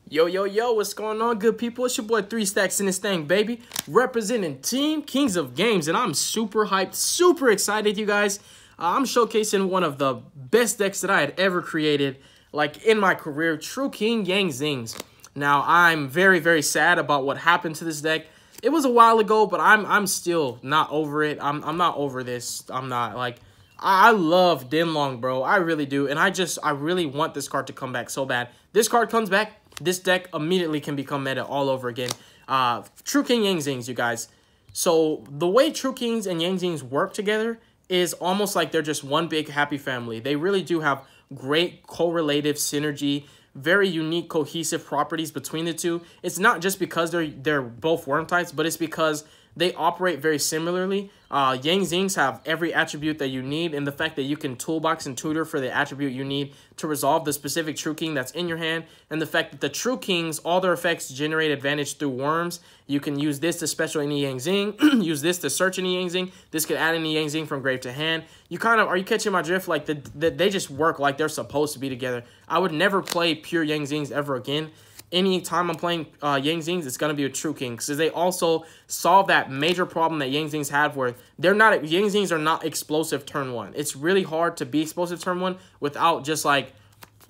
Yo, what's going on, good people? It's your boy 3 Stacks in this thing, baby. Representing Team Kings of Games, and I'm super hyped, super excited, you guys. I'm showcasing one of the best decks that I had ever created, like, in my career, True King Yang Zings. Now, I'm very, very sad about what happened to this deck. It was a while ago, but I'm still not over it. I'm not over this. I'm not, like... I love Dinlong, bro. I really do. And I really want this card to come back so bad. This card comes back, this deck immediately can become meta all over again. True King Yang Zings, you guys. So the way True Kings and Yang Zings work together is almost like they're just one big happy family. They really do have great correlative synergy, very unique cohesive properties between the two. It's not just because they're both worm types, but it's because they operate very similarly. Yang Zings have every attribute that you need, and the fact that you can toolbox and tutor for the attribute you need to resolve the specific True King that's in your hand, and the fact that the True Kings, all their effects generate advantage through worms. You can use this to special any Yang Zing, use this to search any Yang Zing. This could add any Yang Zing from grave to hand. You kind of, are you catching my drift? Like, they just work like they're supposed to be together. I would never play pure Yang Zings ever again. Any time I'm playing Yang Zings, it's going to be a True King, because they also solve that major problem that Yang Zings have where Yang Zings are not explosive turn 1. It's really hard to be explosive turn 1 without just like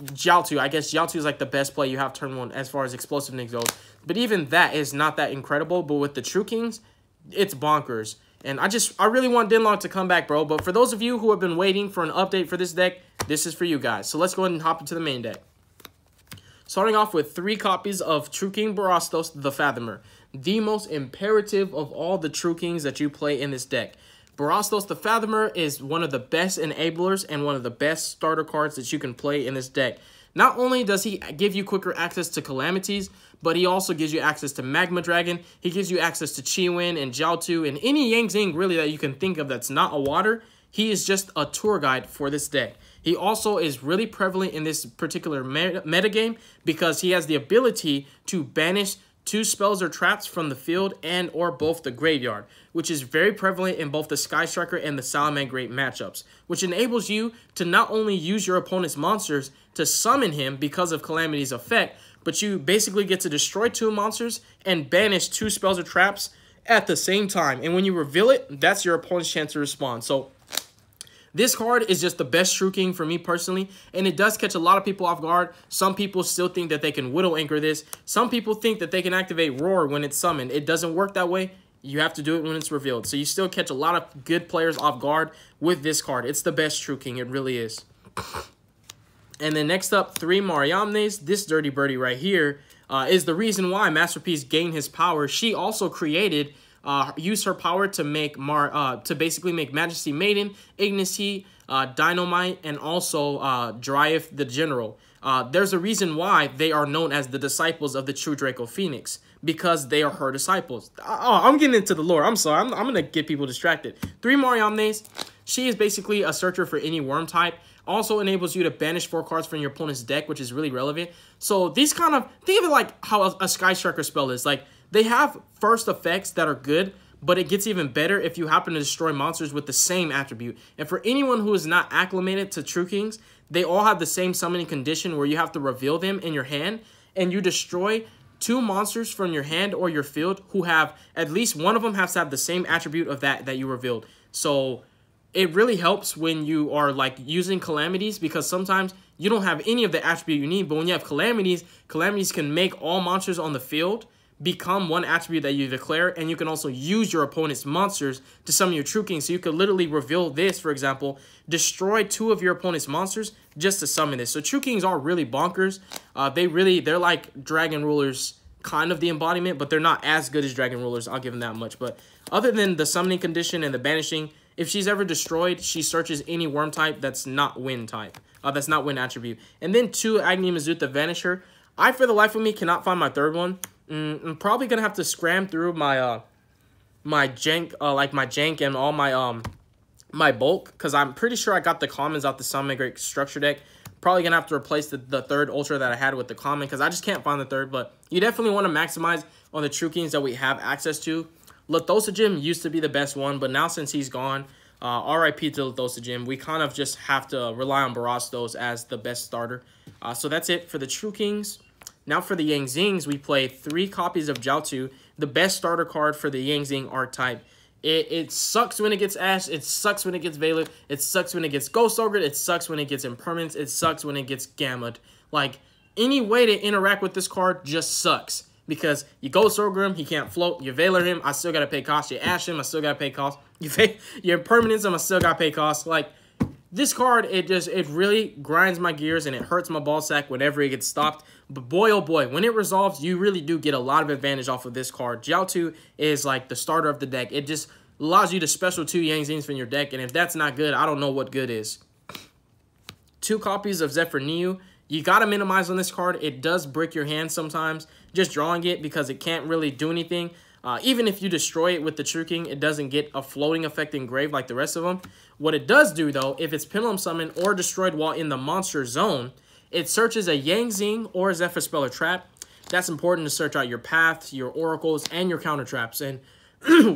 Jiaotu. I guess Jiaotu is like the best play you have turn 1 as far as explosiveness goes. But even that is not that incredible. But with the True Kings, it's bonkers. And I really want Dinlong to come back, bro. But for those of you who have been waiting for an update for this deck, this is for you guys. So let's go ahead and hop into the main deck. Starting off with 3 copies of True King Barastos the Fathomer, the most imperative of all the True Kings that you play in this deck. Barastos the Fathomer is one of the best enablers and one of the best starter cards that you can play in this deck. Not only does he give you quicker access to Calamities, but he also gives you access to Magma Dragon. He gives you access to Chiwen and Jiaotu and any Yang Zing really that you can think of that's not a water. He is just a tour guide for this deck. He also is really prevalent in this particular metagame because he has the ability to banish 2 spells or traps from the field and or both the graveyard, which is very prevalent in both the Sky Striker and the Salamangreat matchups, which enables you to not only use your opponent's monsters to summon him because of Calamity's effect, but you basically get to destroy 2 monsters and banish 2 spells or traps at the same time. And when you reveal it, that's your opponent's chance to respond. So this card is just the best True King for me personally, and it does catch a lot of people off guard. Some people still think that they can Widow Anchor this. Some people think that they can activate Roar when it's summoned. It doesn't work that way. You have to do it when it's revealed. So you still catch a lot of good players off guard with this card. It's the best True King. It really is. And then next up, 3 Mariamnes. This dirty birdie right here is the reason why Masterpiece gained his power. She also created... use her power to make basically make Majesty Maiden, Ignis Heat, Dynamite, and also Dryeth the General. There's a reason why they are known as the disciples of the true Draco Phoenix, because they are her disciples. Oh, I'm getting into the lore. I'm sorry. I'm going to get people distracted. 3 Mariamnes. She is basically a searcher for any worm type. Also enables you to banish 4 cards from your opponent's deck, which is really relevant. So these kind of, think of it like how a Sky Striker spell is. Like, they have first effects that are good, but it gets even better if you happen to destroy monsters with the same attribute. And for anyone who is not acclimated to True Kings, they all have the same summoning condition where you have to reveal them in your hand, and you destroy 2 monsters from your hand or your field who have, at least one of them has to have the same attribute of that you revealed. So it really helps when you are like using Calamities, because sometimes you don't have any of the attribute you need, but when you have Calamities, Calamities can make all monsters on the field become one attribute that you declare, and you can also use your opponent's monsters to summon your True King. So you could literally reveal this, for example, destroy 2 of your opponent's monsters just to summon this. So True Kings are really bonkers. They're like Dragon Rulers, kind of the embodiment, but they're not as good as Dragon Rulers. I'll give them that much. But other than the summoning condition and the banishing, if she's ever destroyed, she searches any worm type that's not wind type. That's not wind attribute. And then 2 Agni Mazut the Vanisher. I, for the life of me, cannot find my 3rd one. I'm probably gonna have to scram through my my jank, like my jank and all my my bulk, because I'm pretty sure I got the commons out the Salamangreat structure deck. Probably gonna have to replace the 3rd ultra that I had with the common, because I just can't find the 3rd. But you definitely want to maximize on the True Kings that we have access to. Lithosajim used to be the best one, but now since he's gone, RIP to Lithosajim, we kind of just have to rely on Barastos as the best starter. So that's it for the True Kings. Now for the Yang Zings, we play 3 copies of Jiaotu, the best starter card for the Yang Zing archetype. It sucks when it gets Ash, it sucks when it gets Veiler, it sucks when it gets Ghost Ogre, it sucks when it gets Impermanence, it sucks when it gets Gamma. Like, any way to interact with this card just sucks. Because you Ghost Ogre him, he can't float. You Veiler him, I still gotta pay cost. You Ash him, I still gotta pay cost. You Impermanence him, I still gotta pay cost. Like, this card, it really grinds my gears and it hurts my ball sack whenever it gets stopped. But boy, oh boy, when it resolves, you really do get a lot of advantage off of this card. Jiaotu is like the starter of the deck. It just allows you to special 2 Yang Zings from your deck, and if that's not good, I don't know what good is. 2 copies of Zephyr Niu. You got to minimize on this card. It does brick your hand sometimes, just drawing it, because it can't really do anything. Even if you destroy it with the True King, it doesn't get a floating effect in grave like the rest of them. What it does do, though, if it's Pendulum Summon or destroyed while in the monster zone, it searches a Yang Zing or a Zephyr Spell or Trap. That's important to search out your paths, your oracles, and your counter traps. And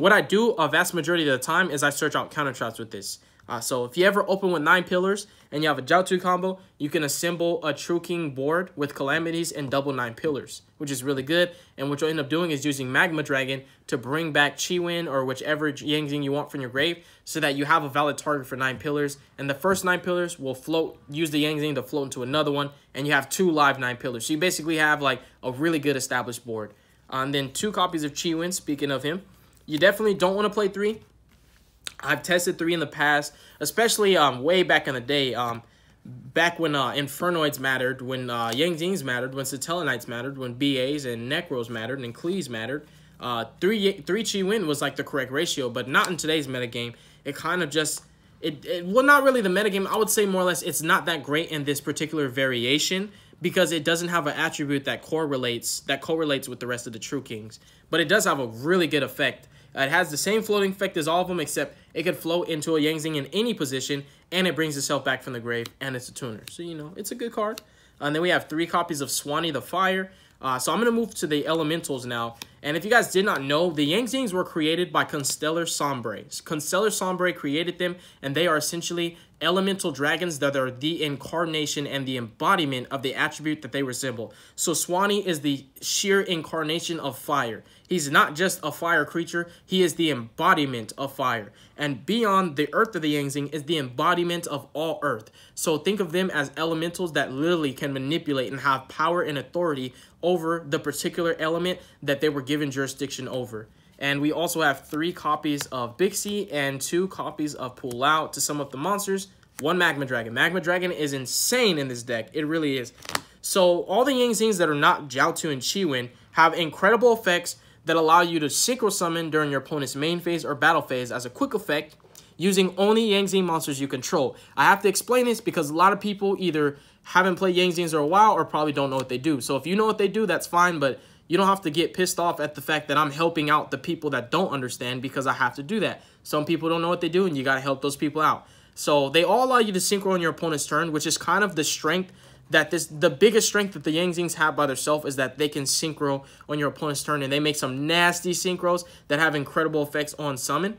what I do a vast majority of the time is I search out counter traps with this. So if you ever open with 9 pillars and you have a Jiaotu combo, you can assemble a True King board with Calamities and double 9 pillars, which is really good. And what you'll end up doing is using Magma Dragon to bring back Chi-Win or whichever Yang Zing you want from your grave, so that you have a valid target for 9 pillars. And the first 9 pillars will float, use the Yang Zing to float into another one, and you have 2 live 9 pillars. So you basically have like a really good established board. And then 2 copies of Chi-Win, speaking of him. You definitely don't want to play 3. I've tested 3 in the past, especially way back in the day, back when Infernoids mattered, when Yang Zings mattered, when Satellarknights mattered, when BAs and Necros mattered, and Clees mattered. 3 Chi-Win was like the correct ratio, but not in today's metagame. It kind of just, well, not really the metagame. I would say more or less it's not that great in this particular variation, because it doesn't have an attribute that correlates with the rest of the True Kings. But it does have a really good effect. It has the same floating effect as all of them, except it could float into a Yang Zing in any position, and it brings itself back from the grave, and it's a tuner. So, you know, it's a good card. And then we have 3 copies of Swanee the Fire. So I'm going to move to the Elementals now. And if you guys did not know, the Yang Zings were created by Constellar Sombre. Constellar Sombre created them, and they are essentially elemental dragons that are the incarnation and the embodiment of the attribute that they resemble. So Swanee is the sheer incarnation of fire. He's not just a fire creature, he is the embodiment of fire. And beyond the earth of the Yang Zing is the embodiment of all earth. So think of them as elementals that literally can manipulate and have power and authority over the particular element that they were given jurisdiction over. And we also have 3 copies of Bixie and 2 copies of Pull Out to sum up the monsters. 1 Magma Dragon. Magma Dragon is insane in this deck. It really is. So all the Yang Zings that are not Jiaotu and Chi-Win have incredible effects that allow you to synchro summon during your opponent's main phase or battle phase as a quick effect using only Yang Zing monsters you control. I have to explain this because a lot of people either haven't played Yang Zings in a while or probably don't know what they do. So if you know what they do, that's fine, but you don't have to get pissed off at the fact that I'm helping out the people that don't understand, because I have to do that. Some people don't know what they do, and you got to help those people out. So they all allow you to synchro on your opponent's turn, which is kind of the strength that the biggest strength that the Yang Zings have by themselves is that they can synchro on your opponent's turn, and they make some nasty synchros that have incredible effects on summon.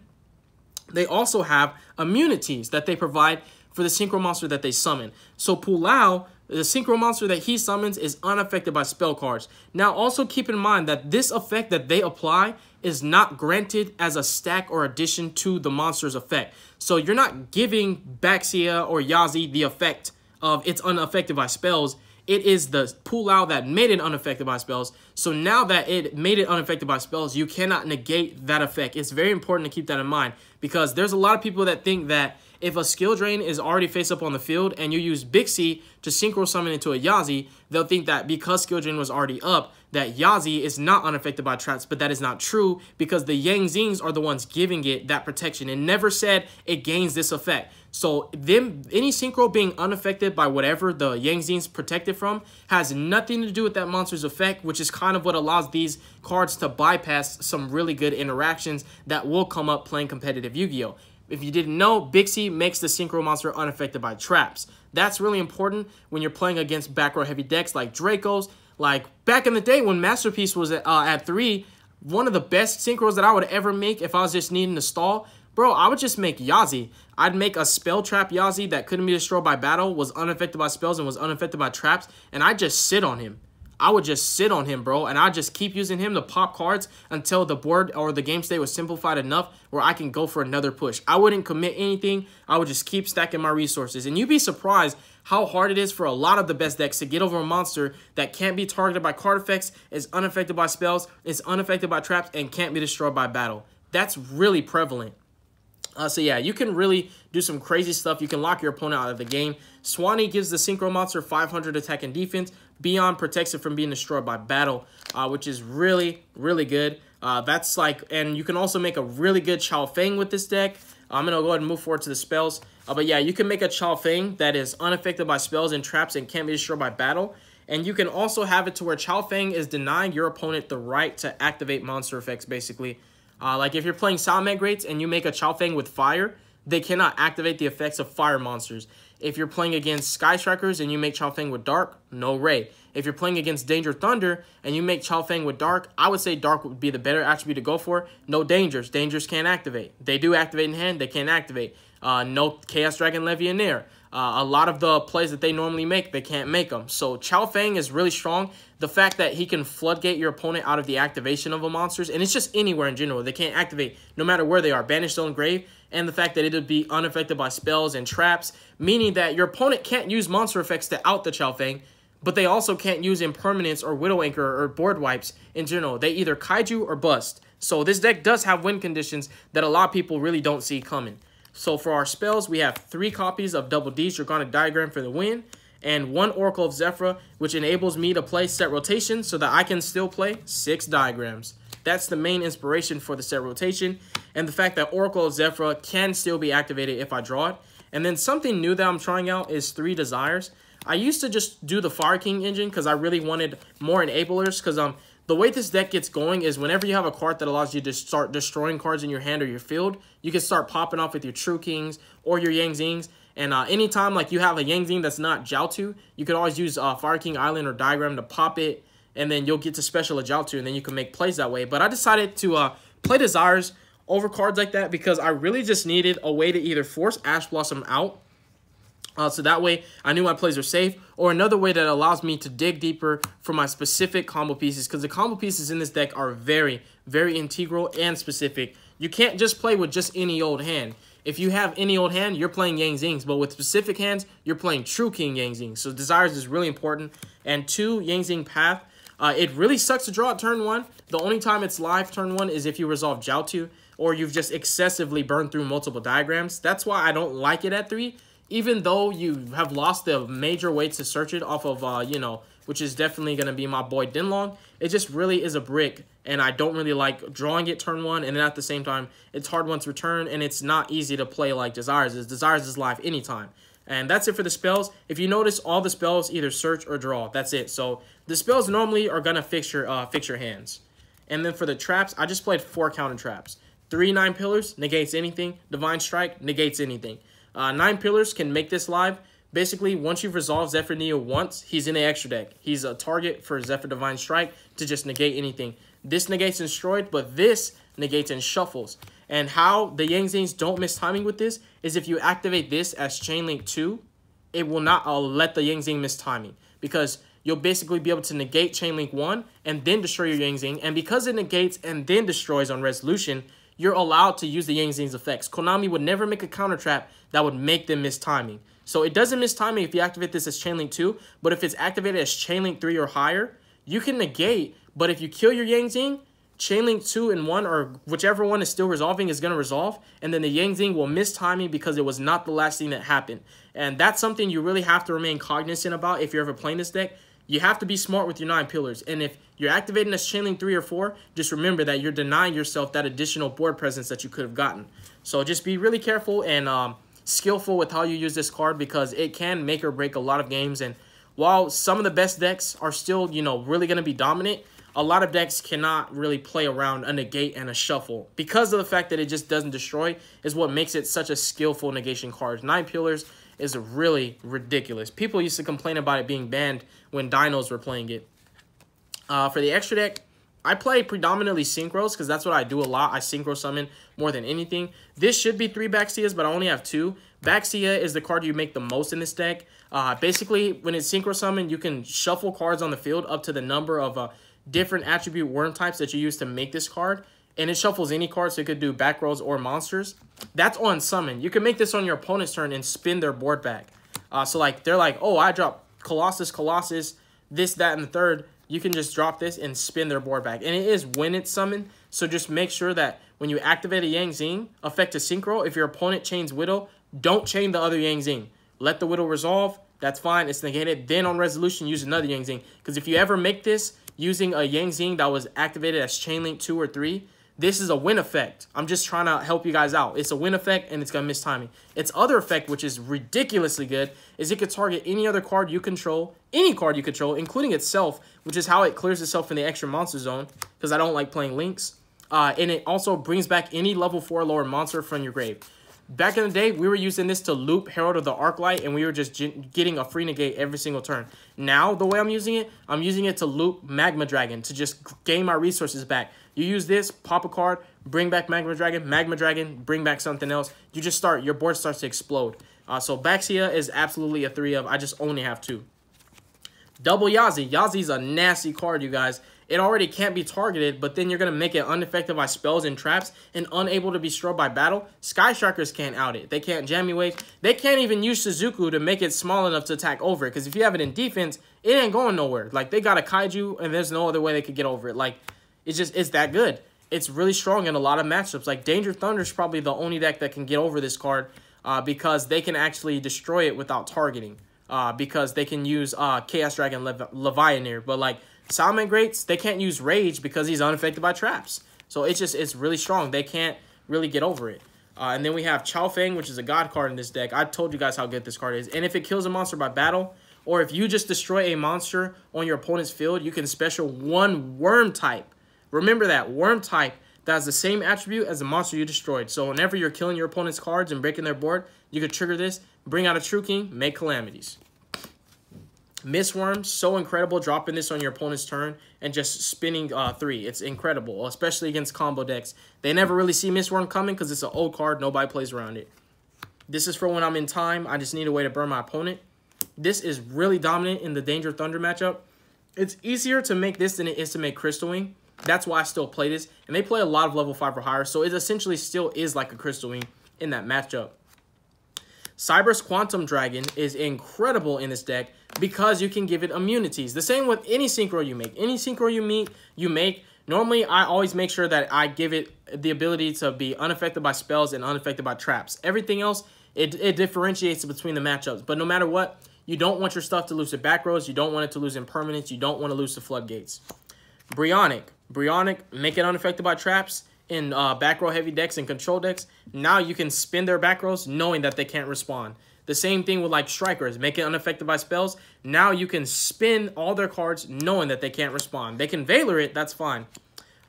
They also have immunities that they provide for the synchro monster that they summon. So Pulao, the synchro monster that he summons, is unaffected by spell cards. Now also keep in mind that this effect that they apply is not granted as a stack or addition to the monster's effect. So you're not giving Baxia or Yazi the effect of it's unaffected by spells. It is the Pulao that made it unaffected by spells. So now that it made it unaffected by spells, you cannot negate that effect. It's very important to keep that in mind, because there's a lot of people that think that if a skill drain is already face up on the field and you use Bixie to synchro summon into a Yazi, they'll think that because skill drain was already up, that Yazi is not unaffected by traps, but that is not true, because the Yang Zings are the ones giving it that protection. It never said it gains this effect. So any synchro being unaffected by whatever the Yang Zings protected from has nothing to do with that monster's effect, which is kind of what allows these cards to bypass some really good interactions that will come up playing competitive Yu-Gi-Oh! If you didn't know, Bixie makes the synchro monster unaffected by traps. That's really important when you're playing against back row heavy decks like Dracos. Like back in the day when Masterpiece was at 3, one of the best synchros that I would ever make if I was just needing to stall, bro, I would just make Yazi. I'd make a spell trap Yazi that couldn't be destroyed by battle, was unaffected by spells, and was unaffected by traps, and I'd just sit on him. I would just sit on him, bro, and I just keep using him to pop cards until the board or the game state was simplified enough where I can go for another push. I wouldn't commit anything. I would just keep stacking my resources. And you'd be surprised how hard it is for a lot of the best decks to get over a monster that can't be targeted by card effects, is unaffected by spells, is unaffected by traps, and can't be destroyed by battle. That's really prevalent. So yeah, you can really do some crazy stuff. You can lock your opponent out of the game. Swanee gives the Synchro monster 500 attack and defense. Beyond protects it from being destroyed by battle, which is really, really good. That's like, and you can also make a really good Chao Feng with this deck. I'm going to go ahead and move forward to the spells. But yeah, you can make a Chao Feng that is unaffected by spells and traps and can't be destroyed by battle. And you can also have it to where Chao Feng is denying your opponent the right to activate monster effects, basically. Like if you're playing Salmet Greats and you make a Chao Feng with fire, they cannot activate the effects of fire monsters. If you're playing against Sky Strikers and you make Chao Feng with Dark, no Ray. If you're playing against Danger Thunder and you make Chao Feng with Dark, I would say Dark would be the better attribute to go for. No Dangers. Dangers can't activate. They do activate in hand. They can't activate. No Chaos Dragon Legionnaire. A lot of the plays that they normally make, they can't make them. So Chao Feng is really strong. The fact that he can floodgate your opponent out of the activation of a monsters, and it's just anywhere in general. They can't activate no matter where they are. Banished Zone Grave, and the fact that it would be unaffected by spells and traps, meaning that your opponent can't use monster effects to out the Chao Feng, but they also can't use Impermanence or Widow Anchor or board wipes in general. They either kaiju or bust. So this deck does have win conditions that a lot of people really don't see coming. So for our spells, we have 3 copies of Double D's Draconic Diagram for the win, and 1 Oracle of Zephyr, which enables me to play set rotation so that I can still play 6 diagrams. That's the main inspiration for the set rotation, and the fact that Oracle of Zephyr can still be activated if I draw it. And then something new that I'm trying out is 3 Desires. I used to just do the Fire King engine because I really wanted more enablers, because the way this deck gets going is whenever you have a card that allows you to start destroying cards in your hand or your field, you can start popping off with your True Kings or your Yang Zings. And anytime like you have a Yang Zing that's not Jiaotu, you can always use Fire King Island or Diagram to pop it, and then you'll get to special a Jiaotu, and then you can make plays that way. But I decided to play Desires over cards like that because I really just needed a way to either force Ash Blossom out, so that way I knew my plays were safe, or another way that allows me to dig deeper for my specific combo pieces, because the combo pieces in this deck are very, very integral and specific. You can't just play with just any old hand. If you have any old hand, you're playing Yang Zings, but with specific hands, you're playing True King Yang Zings. So Desires is really important. And 2, Yang Zing Path. It really sucks to draw at turn 1. The only time it's live turn 1 is if you resolve Jiaotu, or you've just excessively burned through multiple diagrams. That's why I don't like it at 3. Even though you have lost the major way to search it off of, you know, which is definitely going to be my boy Dinlong, it just really is a brick, and I don't really like drawing it turn 1, and then at the same time, it's hard once return, and it's not easy to play like Desires is. Desires is live anytime. And that's it for the spells. If you notice, all the spells either search or draw. That's it. So the spells normally are going to fix your hands. And then for the traps, I just played 4 counter traps. 3 9 Pillars negates anything. Divine Strike negates anything. 9 Pillars can make this live. Basically, once you've resolved Zephyr Neo once, he's in the extra deck. He's a target for Zephyr Divine Strike to just negate anything. This negates Destroyed, but this negates and shuffles. And how the Yang Zings don't miss timing with this is if you activate this as Chain Link 2, it will not let the Yang Zing miss timing, because you'll basically be able to negate Chain Link 1 and then destroy your Yang Zing. And because it negates and then destroys on resolution, you're allowed to use the Yang Zing's effects. Konami would never make a counter trap that would make them miss timing. So it doesn't miss timing if you activate this as Chain Link 2, but if it's activated as Chain Link 3 or higher, you can negate, but if you kill your Yang Zing, Chain Link 2 and 1, or whichever one is still resolving, is going to resolve, and then the Yang Zing will miss timing because it was not the last thing that happened. And that's something you really have to remain cognizant about if you're ever playing this deck. You have to be smart with your 9 Pillars, and if you're activating as Chain Link 3 or 4, just remember that you're denying yourself that additional board presence that you could have gotten. So just be really careful and skillful with how you use this card, because it can make or break a lot of games. And while some of the best decks are still, you know, really going to be dominant, a lot of decks cannot really play around a negate and a shuffle because of the fact that it just doesn't destroy is what makes it such a skillful negation card. 9 Pillars is really ridiculous. People used to complain about it being banned when Dinos were playing it. For the extra deck, I play predominantly synchros because that's what I do a lot. I synchro summon more than anything. This should be 3 Baxias, but I only have 2. Baxia is the card you make the most in this deck. Basically, when it's synchro summon, you can shuffle cards on the field up to the number of different attribute worm types that you use to make this card. And it shuffles any card, so you could do back rows or monsters. That's on summon. You can make this on your opponent's turn and spin their board back. So like they're like, oh, I drop Colossus, this, that, and the third. You can just drop this and spin their board back. And it is when it's summoned, so just make sure that when you activate a Yang Zing, effect a synchro, if your opponent chains Widow, don't chain the other Yang Zing. Let the Widow resolve. That's fine. It's negated. Then on resolution, use another Yang Zing. Because if you ever make this using a Yang Zing that was activated as Chain Link 2 or 3, this is a win effect. I'm just trying to help you guys out. It's a win effect, and it's going to miss timing. Its other effect, which is ridiculously good, is it could target any other card you control, any card you control, including itself, which is how it clears itself in the extra monster zone, because I don't like playing links. And it also brings back any level 4 or lower monster from your grave. Back in the day, we were using this to loop Herald of the Arclight, and we were just getting a free negate every single turn. Now, the way I'm using it to loop Magma Dragon to just gain my resources back. You use this, pop a card, bring back Magma Dragon, bring back something else. You just start, your board starts to explode. So Baxia is absolutely a 3 of. I just only have 2. Double Yazi. Yazi's a nasty card, you guys. It already can't be targeted, but then you're going to make it unaffected by spells and traps and unable to be destroyed by battle. Sky Strikers can't out it. They can't Jammy Wave. They can't even use Suzuku to make it small enough to attack over it, because if you have it in defense, it ain't going nowhere. Like, they got a Kaiju, and there's no other way they could get over it. Like, it's that good. It's really strong in a lot of matchups. Like, Danger Thunder is probably the only deck that can get over this card because they can actually destroy it without targeting. Because they can use Chaos Dragon Levianeer. But, like, Salmon Greats, they can't use Rage because he's unaffected by traps. So it's really strong. They can't really get over it. And then we have Chao Feng, which is a god card in this deck. I told you guys how good this card is. And if it kills a monster by battle, or if you just destroy a monster on your opponent's field, you can special 1 worm type. Remember that, worm type that has the same attribute as the monster you destroyed. So whenever you're killing your opponent's cards and breaking their board, you could trigger this, bring out a True King, make Calamities. Mistworm, so incredible, dropping this on your opponent's turn and just spinning 3. It's incredible, especially against combo decks. They never really see Mistworm coming because it's an old card. Nobody plays around it. This is for when I'm in time. I just need a way to burn my opponent. This is really dominant in the Danger Thunder matchup. It's easier to make this than it is to make Crystal Wing. That's why I still play this. And they play a lot of level 5 or higher, so it essentially still is like a Crystal Wing in that matchup. Cyber's Quantum Dragon is incredible in this deck because you can give it immunities. The same with any synchro you make. Any synchro you make, normally I always make sure that I give it the ability to be unaffected by spells and unaffected by traps. Everything else, it differentiates between the matchups. But no matter what, you don't want your stuff to lose to back rows. You don't want it to lose impermanence. You don't want to lose to floodgates. Brionica, make it unaffected by traps. In back row heavy decks and control decks, now you can spin their back rows knowing that they can't respond. The same thing with like strikers, make it unaffected by spells. Now you can spin all their cards knowing that they can't respond. They can Valor it, that's fine.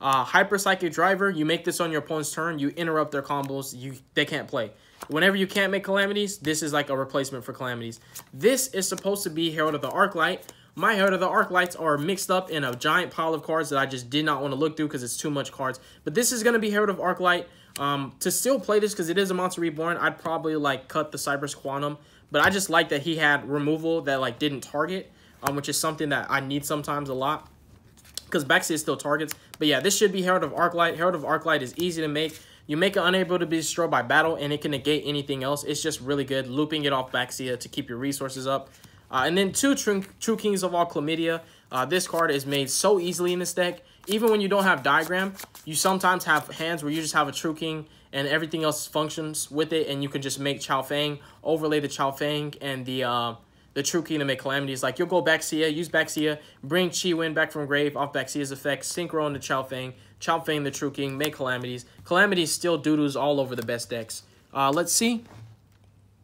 Hyper Psychic Driver, you make this on your opponent's turn, you interrupt their combos, they can't play. Whenever you can't make Calamities, this is like a replacement for Calamities. This is supposed to be Herald of the Arclight. My Herald of the Arclights are mixed up in a giant pile of cards that I just did not want to look through because it's too much cards. But this is going to be Herald of Arclight. To still play this because it is a Monster Reborn, I'd probably like cut the Cyber's Quantum. But I just like that he had removal that like didn't target, which is something that I need sometimes a lot. Because Baxia still targets. But yeah, this should be Herald of Arclight. Herald of Arclight is easy to make. You make it unable to be destroyed by battle, and it can negate anything else. It's just really good. Looping it off Baxia to keep your resources up. And then 2 True Kings of all Chlamydia. This card is made so easily in this deck. Even when you don't have Diagram, you sometimes have hands where you just have a True King and everything else functions with it, and you can just make Chao Feng, overlay the Chao Feng and the True King to make Calamities. Like, you'll go Baxia, use Baxia, bring Chi Win back from grave off Baxia's effect, synchro into Chao Feng the True King, make Calamities. Calamities still doo-doos all over the best decks. Let's see.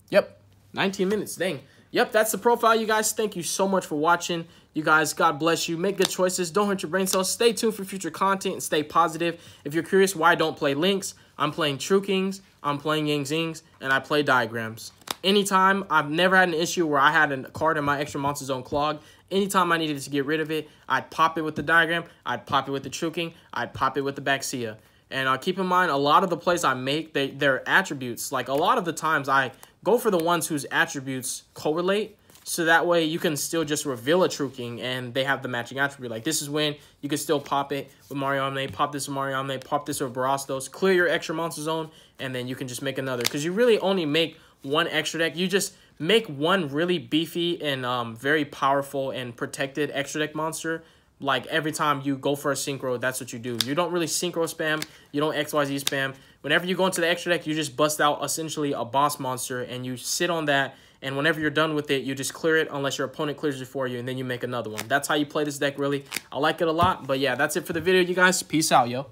Yep, 19 minutes, dang. Yep, that's the profile, you guys. Thank you so much for watching. You guys, God bless you. Make good choices. Don't hurt your brain cells. Stay tuned for future content and stay positive. If you're curious why I don't play links, I'm playing True Kings, I'm playing Yang Zings, and I play Diagrams. Anytime, I've never had an issue where I had a card in my extra monster zone clog. anytime I needed to get rid of it, I'd pop it with the diagram, I'd pop it with the True King, I'd pop it with the Baxia. And keep in mind, a lot of the plays I make, their attributes, like a lot of the times I go for the ones whose attributes correlate, so that way you can still just reveal a True King and they have the matching attribute. Like this is when you can still pop it with Mariamne, pop this with Mariamne, pop this with Barastos, clear your extra monster zone, and then you can just make another. Because you really only make one extra deck. You just make one really beefy and very powerful and protected extra deck monster. Like every time you go for a synchro, that's what you do. You don't really synchro spam. You don't XYZ spam. Whenever you go into the extra deck, you just bust out essentially a boss monster and you sit on that. And whenever you're done with it, you just clear it unless your opponent clears it for you, and then you make another one. That's how you play this deck, really. I like it a lot. But yeah, that's it for the video, you guys. Peace out, yo.